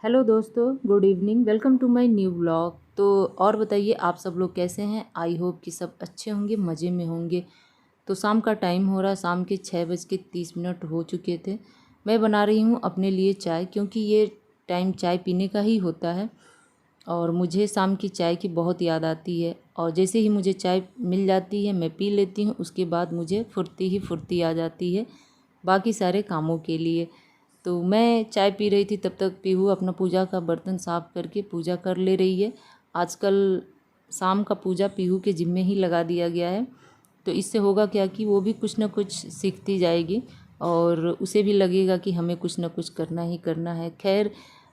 Hello दोस्तों, good evening. Welcome to my new blog. तो और बताइए आप सब लोग कैसे हैं। आई होप कि सब अच्छे होंगे, मज़े में होंगे। तो शाम का टाइम हो रहा, शाम के 6:30 हो चुके थे। मैं बना रही हूँ अपने लिए चाय, क्योंकि ये टाइम चाय पीने का ही होता है और मुझे शाम की चाय की बहुत याद आती है। और जैसे ही मुझे चाय मिल जाती है मैं पी लेती हूँ, उसके बाद मुझे फुर्ती ही फुर्ती आ जाती है बाकी सारे कामों के लिए। तो मैं चाय पी रही थी, तब तक पीहू अपना पूजा का बर्तन साफ़ करके पूजा कर ले रही है। आजकल शाम का पूजा पीहू के ज़िम्मे ही लगा दिया गया है। तो इससे होगा क्या कि वो भी कुछ ना कुछ सीखती जाएगी और उसे भी लगेगा कि हमें कुछ ना कुछ करना ही करना है। खैर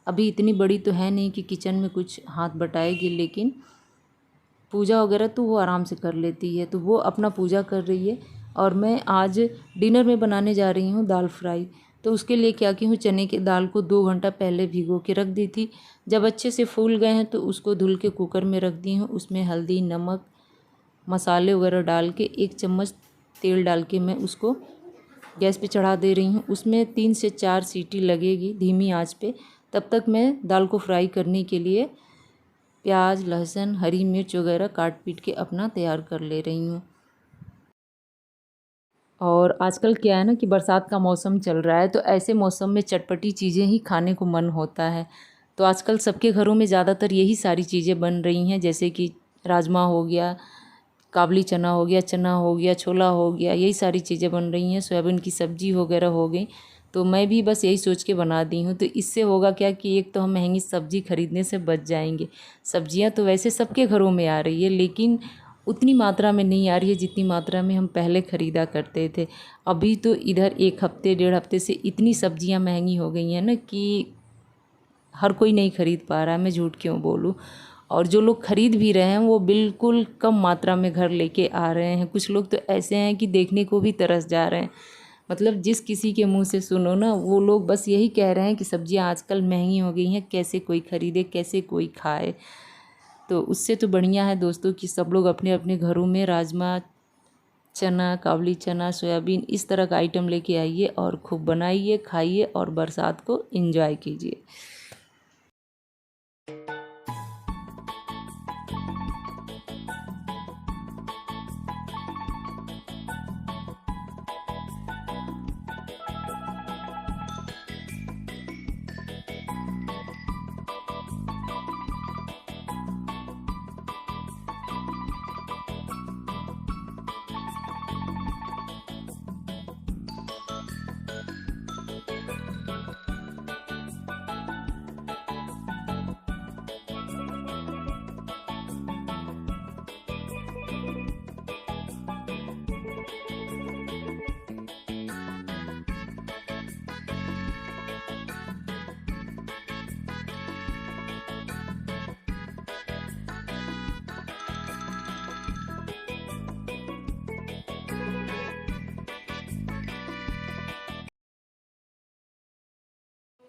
अभी इतनी बड़ी तो है नहीं कि किचन में कुछ हाथ बटाएगी, लेकिन पूजा वगैरह तो वो आराम से कर लेती है। तो वो अपना पूजा कर रही है और मैं आज डिनर में बनाने जा रही हूँ दाल फ्राई। तो उसके लिए क्या की हूँ, चने की दाल को 2 घंटा पहले भिगो के रख दी थी। जब अच्छे से फूल गए हैं तो उसको धुल के कुकर में रख दी हूँ। उसमें हल्दी, नमक, मसाले वगैरह डाल के 1 चम्मच तेल डाल के मैं उसको गैस पे चढ़ा दे रही हूँ। उसमें 3 से 4 सीटी लगेगी धीमी आंच पे। तब तक मैं दाल को फ्राई करने के लिए प्याज, लहसुन, हरी मिर्च वगैरह काट पीट के अपना तैयार कर ले रही हूँ। और आजकल क्या है ना कि बरसात का मौसम चल रहा है, तो ऐसे मौसम में चटपटी चीज़ें ही खाने को मन होता है। तो आजकल सबके घरों में ज़्यादातर यही सारी चीज़ें बन रही हैं, जैसे कि राजमा हो गया, काबली चना हो गया, छोला हो गया, यही सारी चीज़ें बन रही हैं। सोयाबीन की सब्ज़ी वगैरह हो गई। तो मैं भी बस यही सोच के बना दी हूँ। तो इससे होगा क्या कि एक तो हम महंगी सब्ज़ी खरीदने से बच जाएंगे। सब्जियाँ तो वैसे सबके घरों में आ रही है, लेकिन उतनी मात्रा में नहीं आ रही है जितनी मात्रा में हम पहले ख़रीदा करते थे। अभी तो इधर 1 हफ़्ते 1.5 हफ़्ते से इतनी सब्जियां महंगी हो गई हैं ना कि हर कोई नहीं ख़रीद पा रहा है, मैं झूठ क्यों बोलूँ। और जो लोग ख़रीद भी रहे हैं वो बिल्कुल कम मात्रा में घर लेके आ रहे हैं। कुछ लोग तो ऐसे हैं कि देखने को भी तरस जा रहे हैं। मतलब जिस किसी के मुंह से सुनो ना, वो लोग बस यही कह रहे हैं कि सब्जियां आजकल महंगी हो गई हैं, कैसे कोई ख़रीदे, कैसे कोई खाए। तो उससे तो बढ़िया है दोस्तों कि सब लोग अपने अपने घरों में राजमा, चना, काबली चना, सोयाबीन इस तरह का आइटम लेके आइए और खूब बनाइए, खाइए और बरसात को एंजॉय कीजिए।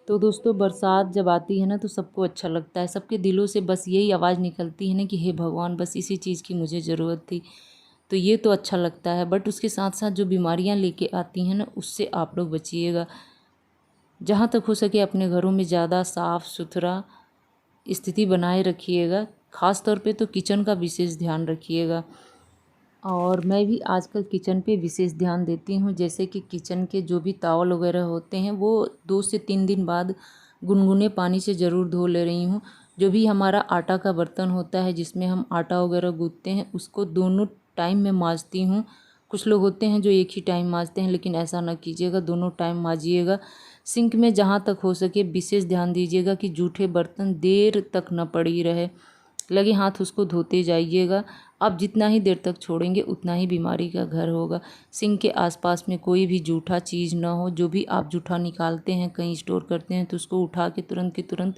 तो दोस्तों बरसात जब आती है ना तो सबको अच्छा लगता है। सबके दिलों से बस यही आवाज़ निकलती है ना कि हे भगवान, बस इसी चीज़ की मुझे ज़रूरत थी। तो ये तो अच्छा लगता है, बट उसके साथ साथ जो बीमारियां लेके आती हैं ना, उससे आप लोग बचिएगा। जहाँ तक हो सके अपने घरों में ज़्यादा साफ़ सुथरा स्थिति बनाए रखिएगा। ख़ास तौर पे तो किचन का विशेष ध्यान रखिएगा। और मैं भी आजकल किचन पे विशेष ध्यान देती हूँ। जैसे कि किचन के जो भी तावल वगैरह होते हैं वो 2 से 3 दिन बाद गुनगुने पानी से ज़रूर धो ले रही हूँ। जो भी हमारा आटा का बर्तन होता है जिसमें हम आटा वगैरह गूँथते हैं, उसको दोनों टाइम में मांजती हूँ। कुछ लोग होते हैं जो एक ही टाइम मांजते हैं, लेकिन ऐसा ना कीजिएगा, दोनों टाइम मांजिएगा। सिंक में जहाँ तक हो सके विशेष ध्यान दीजिएगा कि जूठे बर्तन देर तक न पड़ी रहे, लगे हाथ उसको धोते जाइएगा। आप जितना ही देर तक छोड़ेंगे उतना ही बीमारी का घर होगा। सिंक के आसपास में कोई भी जूठा चीज़ ना हो। जो भी आप जूठा निकालते हैं, कहीं स्टोर करते हैं, तो उसको उठा के तुरंत के तुरंत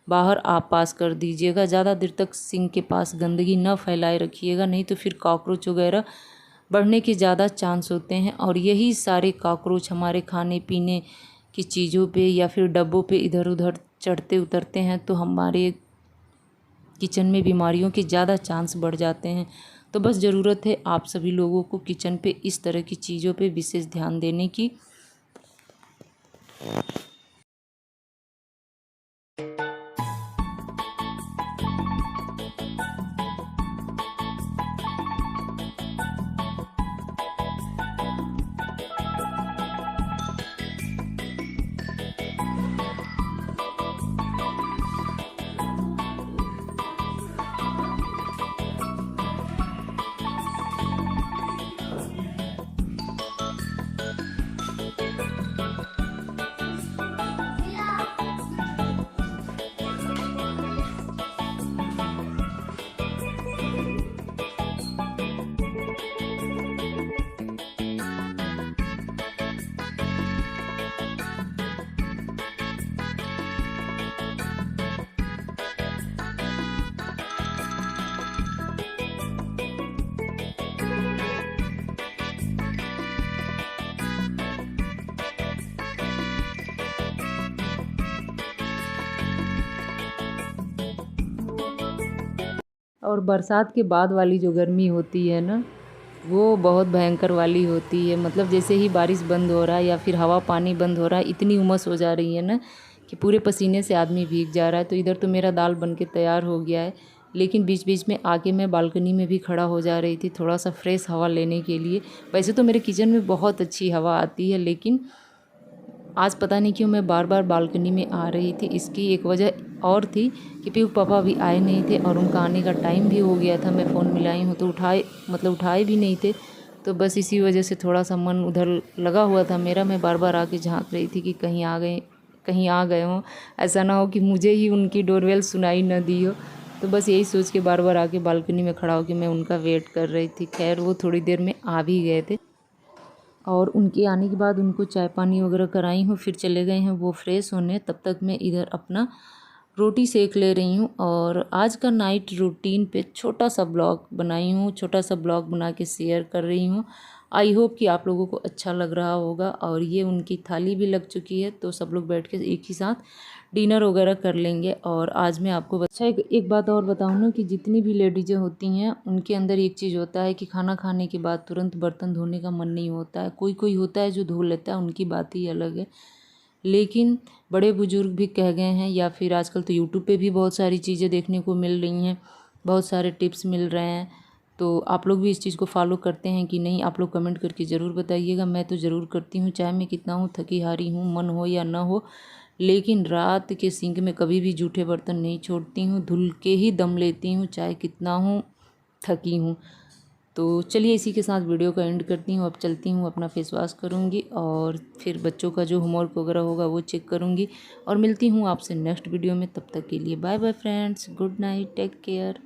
बाहर आप पास कर दीजिएगा। ज़्यादा देर तक सिंक के पास गंदगी न फैलाए रखिएगा, नहीं तो फिर कॉकरोच वगैरह बढ़ने के ज़्यादा चांस होते हैं। और यही सारे कॉकरोच हमारे खाने पीने की चीज़ों पे या फिर डब्बों पे इधर उधर चढ़ते उतरते हैं, तो हमारे किचन में बीमारियों के ज़्यादा चांस बढ़ जाते हैं। तो बस ज़रूरत है आप सभी लोगों को किचन पे इस तरह की चीज़ों पे विशेष ध्यान देने की। और बरसात के बाद वाली जो गर्मी होती है ना, वो बहुत भयंकर वाली होती है। मतलब जैसे ही बारिश बंद हो रहा है या फिर हवा पानी बंद हो रहा है, इतनी उमस हो जा रही है ना कि पूरे पसीने से आदमी भीग जा रहा है। तो इधर तो मेरा दाल बन के तैयार हो गया है, लेकिन बीच बीच में आके मैं बालकनी में भी खड़ा हो जा रही थी थोड़ा सा फ्रेश हवा लेने के लिए। वैसे तो मेरे किचन में बहुत अच्छी हवा आती है, लेकिन आज पता नहीं क्यों मैं बार बार बालकनी में आ रही थी। इसकी एक वजह और थी कि पीयू पापा अभी आए नहीं थे और उनका आने का टाइम भी हो गया था। मैं फ़ोन मिलाई हूँ तो उठाए भी नहीं थे। तो बस इसी वजह से थोड़ा सा मन उधर लगा हुआ था मेरा। मैं बार बार आके झांक रही थी कि कहीं आ गए हों, ऐसा ना हो कि मुझे ही उनकी डोरबेल सुनाई न दी हो। तो बस यही सोच के बार बार आके बालकनी में खड़ा होकर मैं उनका वेट कर रही थी। खैर वो थोड़ी देर में आ भी गए थे और उनके आने के बाद उनको चाय पानी वगैरह कराई हूँ, फिर चले गए हैं वो फ्रेश होने। तब तक मैं इधर अपना रोटी सेक ले रही हूँ और आज का नाइट रूटीन पे छोटा सा ब्लॉग बनाई हूँ, छोटा सा ब्लॉग बना के शेयर कर रही हूँ। आई होप कि आप लोगों को अच्छा लग रहा होगा। और ये उनकी थाली भी लग चुकी है, तो सब लोग बैठ के एक ही साथ डिनर वगैरह कर लेंगे। और आज मैं आपको अच्छा एक बात और बताऊँ ना कि जितनी भी लेडीज़ें होती हैं उनके अंदर एक चीज़ होता है कि खाना खाने के बाद तुरंत बर्तन धोने का मन नहीं होता है। कोई कोई होता है जो धो लेता है, उनकी बात ही अलग है। लेकिन बड़े बुजुर्ग भी कह गए हैं, या फिर आजकल तो यूट्यूब पे भी बहुत सारी चीज़ें देखने को मिल रही हैं, बहुत सारे टिप्स मिल रहे हैं। तो आप लोग भी इस चीज़ को फॉलो करते हैं कि नहीं, आप लोग कमेंट करके ज़रूर बताइएगा। मैं तो ज़रूर करती हूँ, चाहे मैं कितना हूँ थकी हारी हूँ, मन हो या ना हो, लेकिन रात के सिंक में कभी भी जूठे बर्तन नहीं छोड़ती हूँ, धुल के ही दम लेती हूँ, चाहे कितना हूँ थकी हूँ। तो चलिए इसी के साथ वीडियो का एंड करती हूँ। अब चलती हूँ, अपना फेस वॉश करूँगी और फिर बच्चों का जो होमवर्क वगैरह होगा वो चेक करूँगी। और मिलती हूँ आपसे नेक्स्ट वीडियो में। तब तक के लिए bye bye friends, good night, take care.